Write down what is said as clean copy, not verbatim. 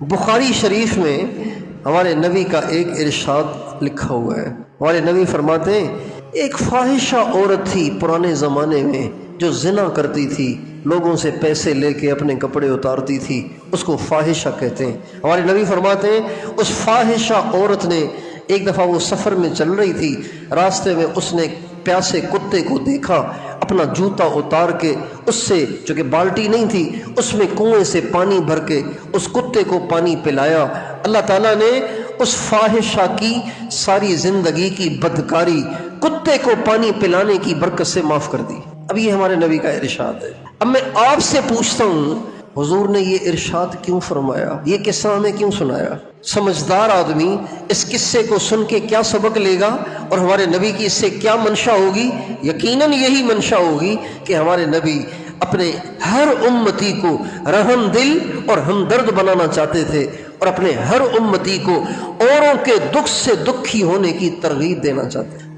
बुखारी शरीफ में हमारे नबी का एक इरशाद लिखा हुआ है। हमारे नबी फरमाते हैं एक फाहिशा औरत थी पुराने ज़माने में जो जिना करती थी, लोगों से पैसे लेके अपने कपड़े उतारती थी, उसको फाहिशा कहते हैं। हमारे नबी फरमाते हैं उस फाहिशा औरत ने एक दफ़ा वो सफ़र में चल रही थी, रास्ते में उसने प्यासे कुत्ते को देखा, अपना जूता उतार के उससे, जो कि बाल्टी नहीं थी, उसमें कुएं से पानी भर के उस कुत्ते को पानी पिलाया। अल्लाह ताला ने उस फाहिशा की सारी जिंदगी की बदकारी कुत्ते को पानी पिलाने की बरकत से माफ कर दी। अब ये हमारे नबी का इरशाद है। अब मैं आपसे पूछता हूँ, हुजूर ने ये इरशाद क्यों फरमाया, ये किस्सा हमें क्यों सुनाया? समझदार आदमी इस किस्से को सुन के क्या सबक लेगा और हमारे नबी की इससे क्या मंशा होगी? यकीनन यही मंशा होगी कि हमारे नबी अपने हर उम्मती को रहम दिल और हमदर्द बनाना चाहते थे और अपने हर उम्मती को औरों के दुख से दुखी होने की तरगीब देना चाहते थे।